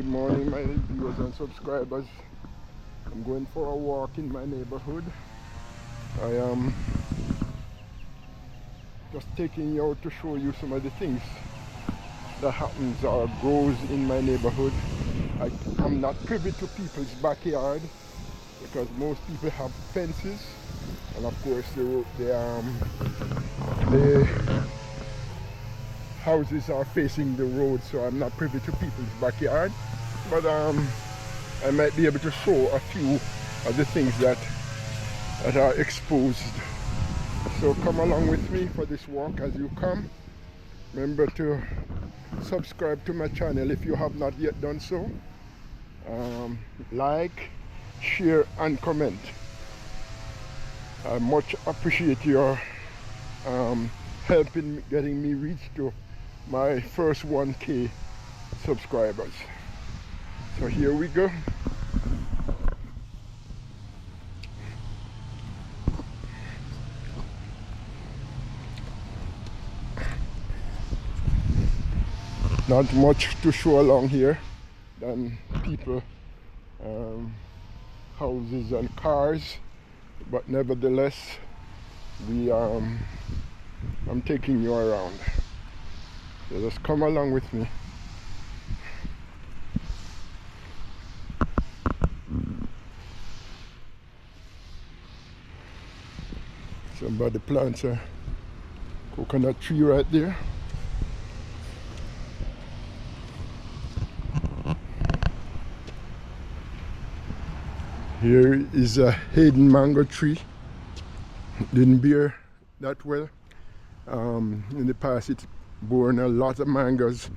Good morning, my viewers and subscribers. I'm going for a walk in my neighborhood. I am just taking you out to show you some of the things that happens or grows in my neighborhood. I'm not privy to people's backyard because most people have fences, and of course the houses are facing the road, so I'm not privy to people's backyard. But I might be able to show a few of the things that are exposed. So come along with me for this walk. As you come, remember to subscribe to my channel if you have not yet done so. Like, share and comment. I much appreciate your help in getting me reached to my first 1K subscribers. So here we go. Not much to show along here than people, houses and cars, but nevertheless I'm taking you around. So just come along with me. Somebody plants a coconut tree right there. Here is a hidden mango tree. Didn't bear that well. In the past it borne a lot of mangoes.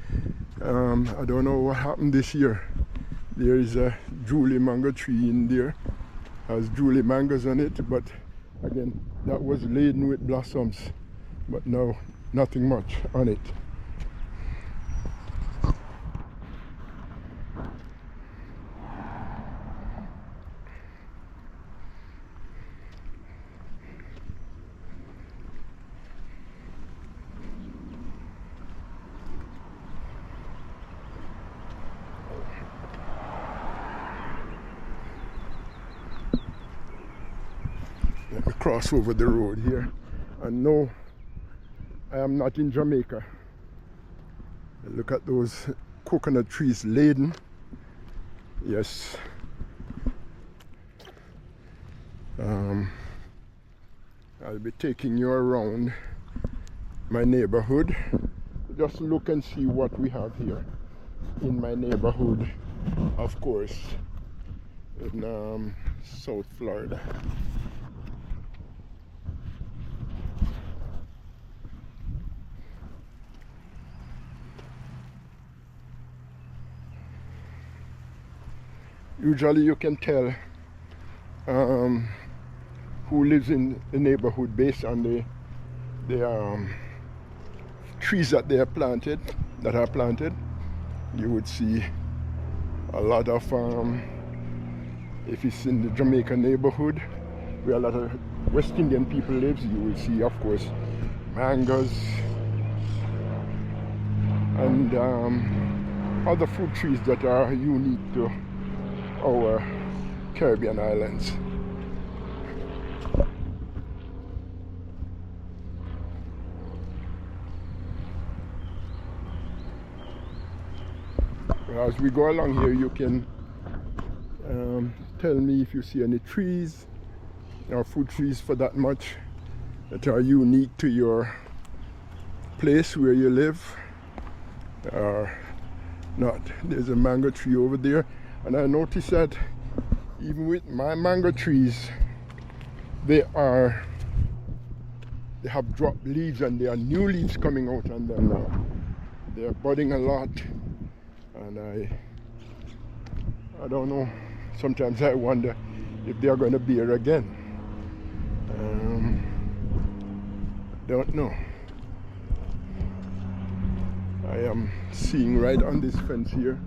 I don't know what happened this year. There is a Julie mango tree in there. Has Julie mangoes on it, but again that was laden with blossoms, but now nothing much on it. Let me cross over the road here. And no, I am not in Jamaica. Look at those coconut trees laden. Yes. I'll be taking you around my neighborhood. Just look and see what we have here in my neighborhood, of course, in South Florida. Usually you can tell who lives in the neighborhood based on the trees that are planted. You would see a lot of, if it's in the Jamaican neighborhood where a lot of West Indian people lives, you will see, of course, mangoes and other fruit trees that are unique to our Caribbean islands. As we go along here, you can tell me if you see any trees or fruit trees for that much that are unique to your place where you live or not. There's a mango tree over there, and I noticed that even with my mango trees, they have dropped leaves and there are new leaves coming out on them now. They are budding a lot, and I don't know, sometimes I wonder if they are going to bear again. Don't know. I am seeing right on this fence here,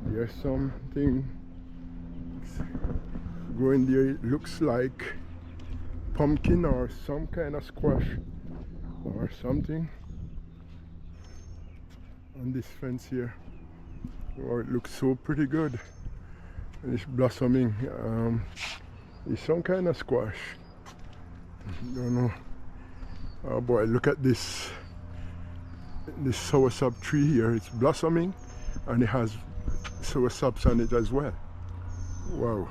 there's something growing there. It looks like pumpkin or some kind of squash or something on this fence here. Oh, it looks so pretty good. And it's blossoming. It's some kind of squash. Don't know. Oh boy, look at this soursop tree here. It's blossoming and it has soursops on it as well. Wow.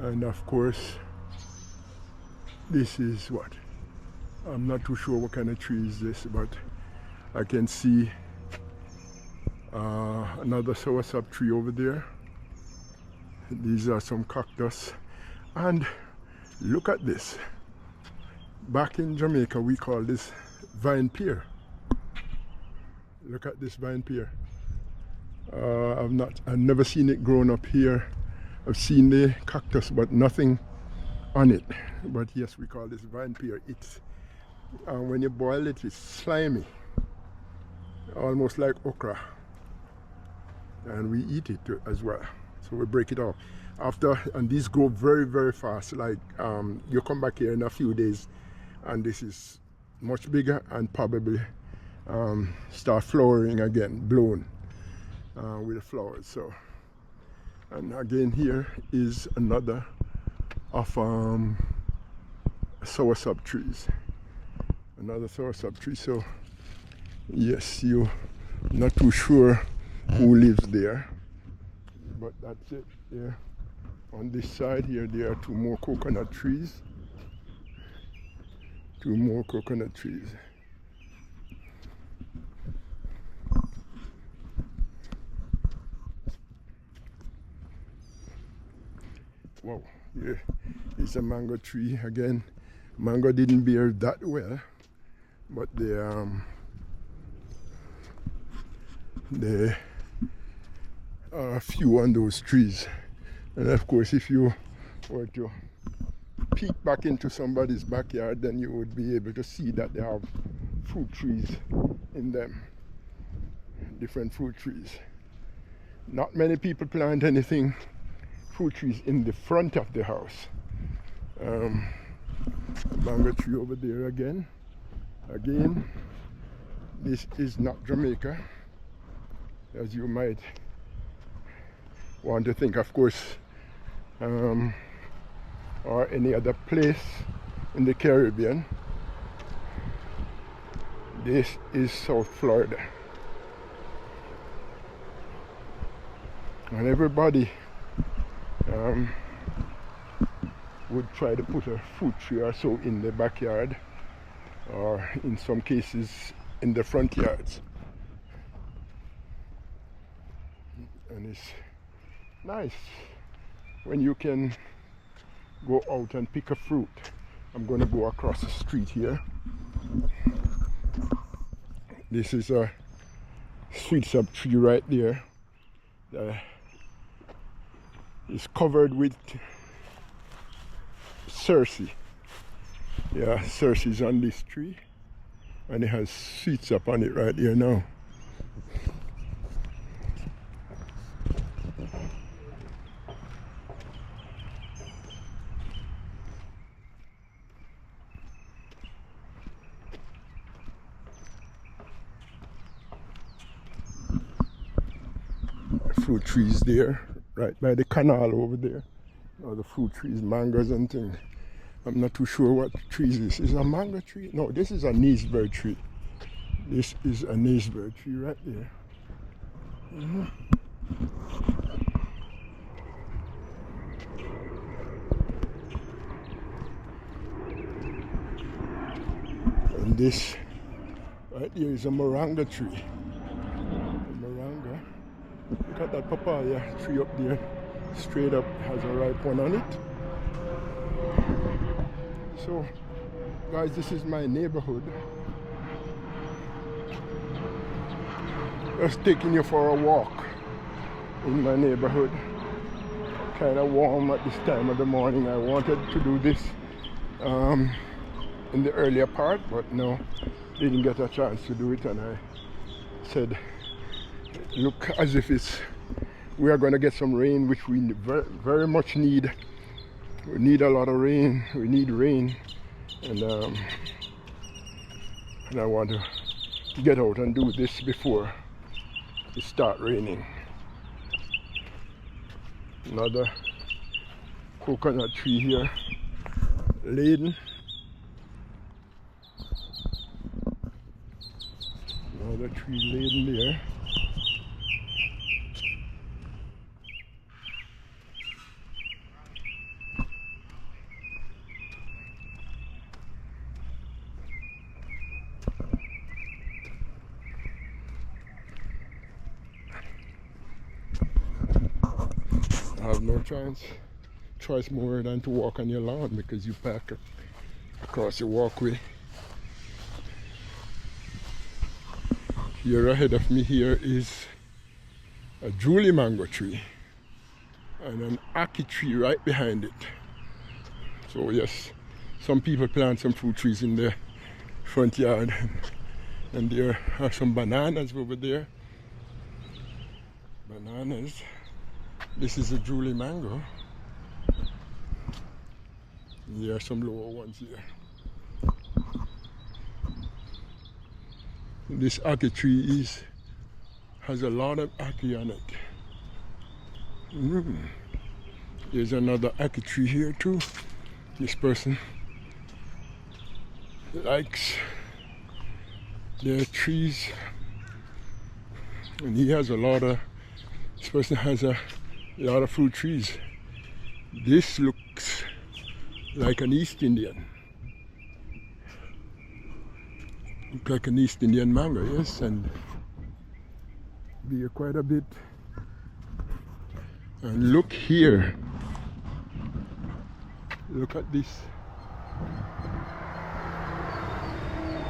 And of course, this is what? I'm not too sure what kind of tree is this, but I can see another soursop tree over there. These are some cactus. And look at this. Back in Jamaica, we call this vine pear. Look at this vine pear. I've never seen it grown up here. I've seen the cactus, but nothing on it. But yes, we call this vine pear. It's when you boil it, it's slimy, almost like okra, and we eat it as well. So we break it off and these grow very, very fast. Like you come back here in a few days, and this is much bigger and probably start flowering again, blown with the flowers. So, and again, here is another of soursop trees. Another soursop tree. So yes, you're not too sure who lives there, but that's it. Yeah. On this side here, there are two more coconut trees. Two more coconut trees. Wow, yeah, it's a mango tree again. Mango didn't bear that well, but there are a few on those trees. And of course, if you were to peek back into somebody's backyard, then you would be able to see that they have fruit trees in them, different fruit trees. Not many people plant anything, fruit trees in the front of the house. Mango tree over there again. Again, this is not Jamaica, as you might want to think, of course, or any other place in the Caribbean. This is South Florida. And everybody would try to put a fruit tree or so in the backyard, or in some cases in the front yards. And it's nice when you can go out and pick a fruit. I'm going to go across the street here. This is a sweetsop tree right there. It's covered with cerci. Yeah, cerci is on this tree, and it has sweetsop on it right here now. Fruit trees there, right by the canal over there. All the fruit trees, mangoes and things. I'm not too sure what tree is this. Is it a mango tree? No, this is a naseberry tree. This is a naseberry tree right there. And this right here is a moringa tree. Moringa. Look at that papaya tree up there. Straight up has a ripe one on it. So guys, this is my neighborhood. Just taking you for a walk in my neighborhood. Kind of warm at this time of the morning. I wanted to do this in the earlier part, but no, didn't get a chance to do it, and I said, look as if we are going to get some rain, which we very, very much need. We need a lot of rain. We need rain, and I want to get out and do this before it start raining. Another coconut tree here, laden. Another tree laden there. I have no choice more than to walk on your lawn because you park across your walkway. Here ahead of me here is a Julie mango tree and an ackee tree right behind it. So yes, some people plant some fruit trees in their front yard, and there are some bananas over there. Bananas. This is a Julie mango. There are some lower ones here. This ackee tree has a lot of ackee on it. There's another ackee tree here too. This person likes their trees, and he has this person has a lot of fruit trees. This looks like an East Indian. Look like an East Indian mango, yes, and be quite a bit. And look here. Look at this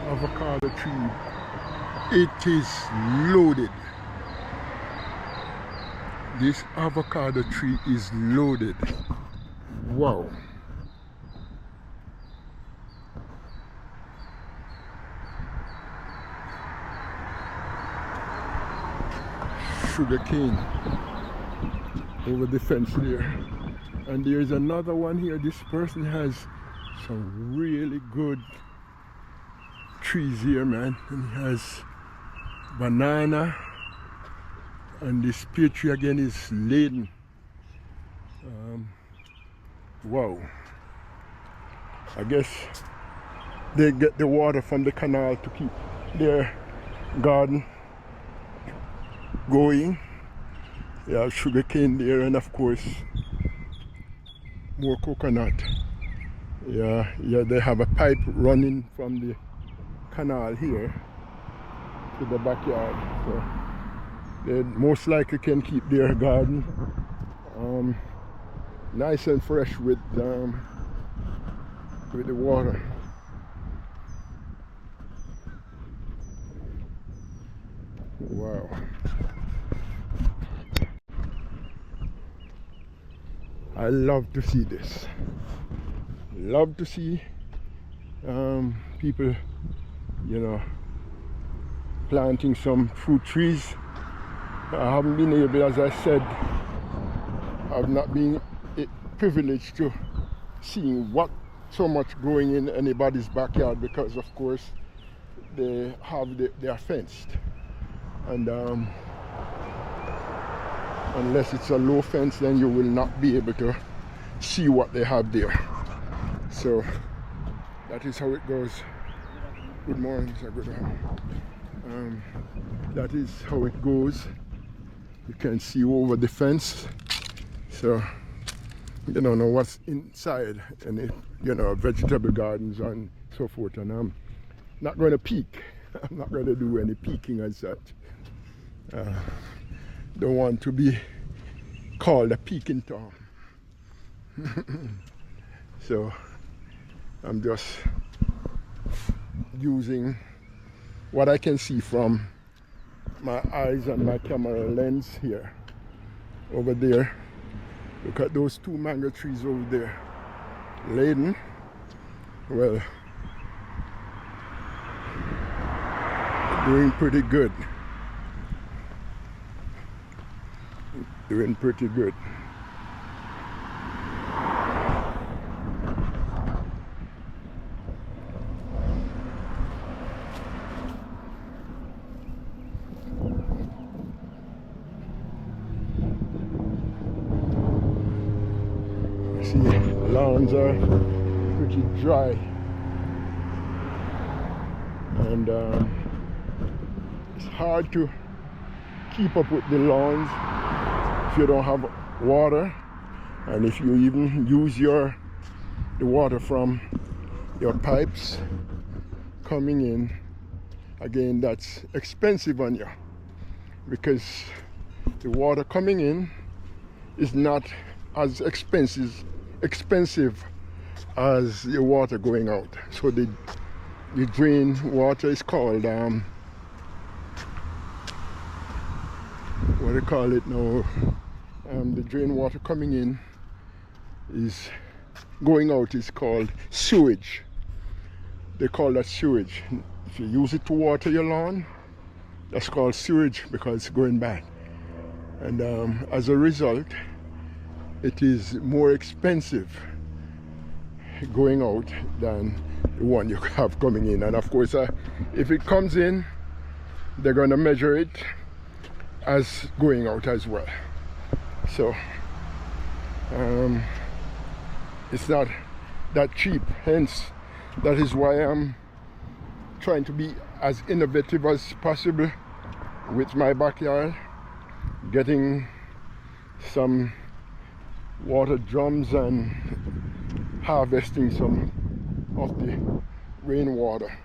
avocado tree. It is loaded. This avocado tree is loaded. Wow. Sugar cane over the fence there. And there's another one here. This person has some really good trees here, man. And he has banana, and this pear tree again is laden. Wow. I guess they get the water from the canal to keep their garden going. They have sugar cane there, and of course more coconut. Yeah, they have a pipe running from the canal here to the backyard, so they most likely can keep their garden nice and fresh with the water. Wow. I love to see this. Love to see people, planting some fruit trees. I haven't been able, as I said, I've not been privileged to see what so much growing in anybody's backyard, because of course they are fenced, and unless it's a low fence, then you will not be able to see what they have there. So that is how it goes. Good morning, sir. Good morning. That is how it goes. You can see over the fence, so you don't know what's inside, and vegetable gardens and so forth. And I'm not going to peek. I'm not going to do any peeking as such. Don't want to be called a peeking Tom. So I'm just using what I can see from my eyes and my camera lens here. Over there, look at those two mango trees over there, laden. Well, doing pretty good. Doing pretty good. see, lawns are pretty dry, and it's hard to keep up with the lawns if you don't have water, and if you even use the water from your pipes coming in. Again, that's expensive on you, because the water coming in is not as expensive as the water going out. So the drain water is called what do you call it now? The drain water coming in is going out is called sewage. They call that sewage. If you use it to water your lawn, that's called sewage because it's going bad. And as a result, it is more expensive going out than the one you have coming in. And of course, if it comes in, they're going to measure it as going out as well. So it's not that cheap. Hence, that is why I'm trying to be as innovative as possible with my backyard, getting some water drums and harvesting some of the rainwater.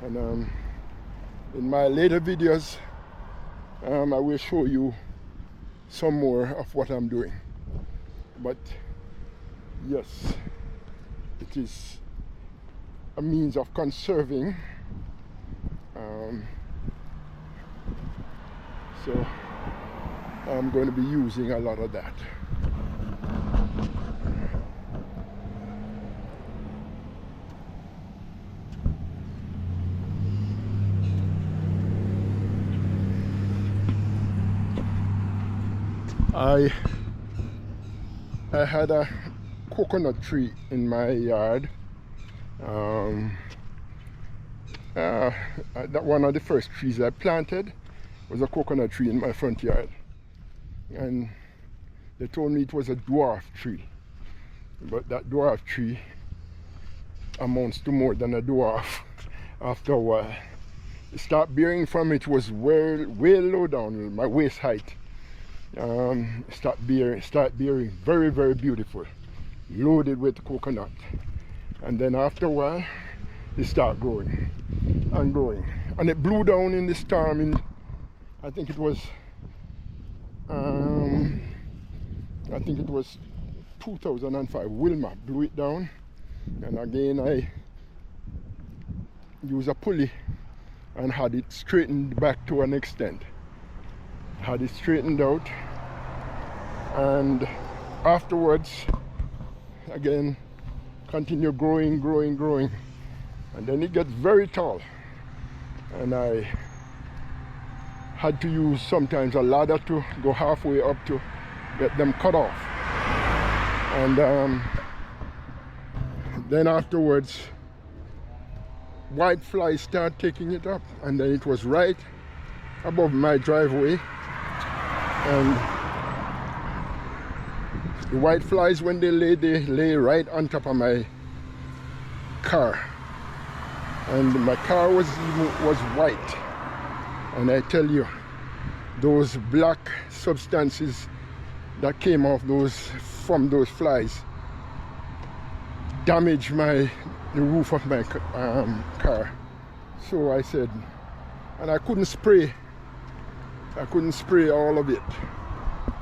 And in my later videos, I will show you some more of what I'm doing. But yes, it is a means of conserving. So I'm going to be using a lot of that. I had a coconut tree in my yard. That one of the first trees I planted was a coconut tree in my front yard, and they told me it was a dwarf tree, but that dwarf tree amounts to more than a dwarf after a while. It started bearing from it was way low down, my waist height. Start bearing very, very beautiful, loaded with coconut, and then after a while it started growing and growing, and it blew down in the storm in, I think it was 2005. Wilma blew it down, and again I used a pulley and had it straightened back to an extent. Had it straightened out, and afterwards again continue growing, and then it gets very tall, and I had to use sometimes a ladder to go halfway up to get them cut off. And then afterwards white flies started taking it up, and then it was right above my driveway. And the white flies, when they lay right on top of my car, and my car was white. And I tell you, those black substances that came off from those flies damaged the roof of my car. So I said, and I couldn't spray all of it.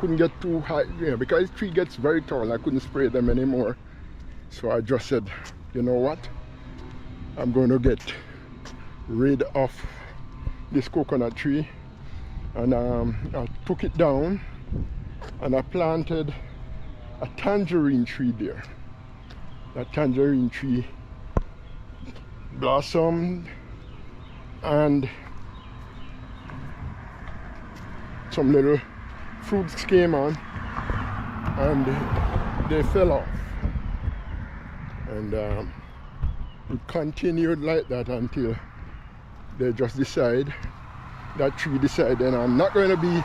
Couldn't get too high, because the tree gets very tall. I couldn't spray them anymore. So I just said, you know what? I'm going to get rid of this coconut tree. And I took it down and I planted a tangerine tree there. That tangerine tree blossomed, and some little fruits came on, and they fell off, and it continued like that until they just that tree decided, and I'm not going to be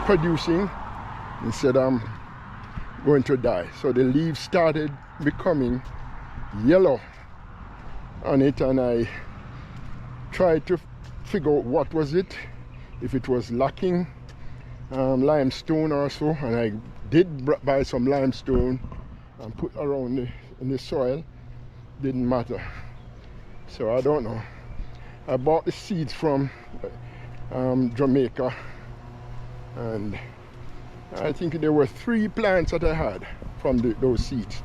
producing. Instead I'm going to die. So the leaves started becoming yellow on it, and I tried to figure out what was it, if it was lacking limestone or so, and I did buy some limestone and put around in the soil. Didn't matter. So I don't know. I bought the seeds from Jamaica, and I think there were 3 plants that I had from those seeds,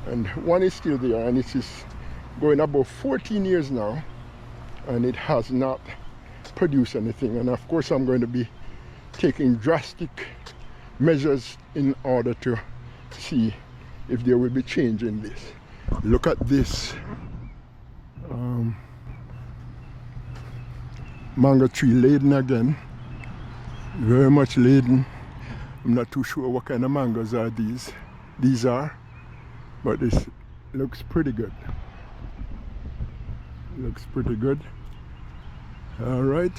and one is still there, and it is going about 14 years now, and it has not produced anything. And of course I'm going to be taking drastic measures in order to see if there will be change in this. Look at this mango tree laden again, very much laden. I'm not too sure what kind of mangoes are these are, but this looks pretty good. Looks pretty good. All right.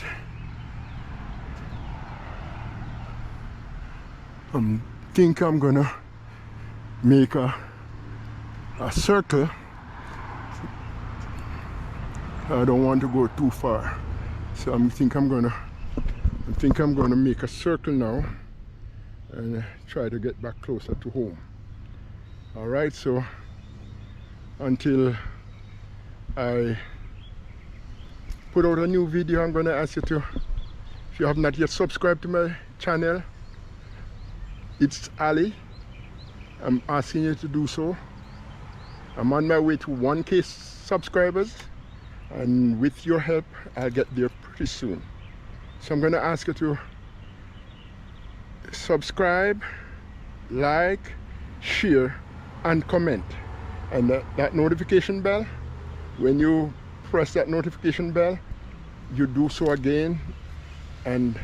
I think I'm gonna make a circle. I don't want to go too far, so I think I'm gonna make a circle now and try to get back closer to home. All right, so until I put out a new video, I'm gonna ask you to, if you have not yet subscribed to my channel, it's Ali. I'm asking you to do so. I'm on my way to 1K subscribers, and with your help I'll get there pretty soon. So I'm gonna ask you to subscribe, like, share and comment, and that notification bell, when you press that notification bell, you do so again, and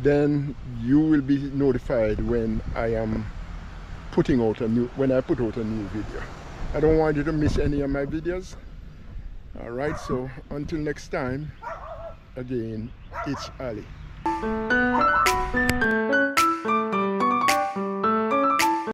then you will be notified when I am putting out when I put out a new video. I don't want you to miss any of my videos. All right, so until next time, again, it's Ali.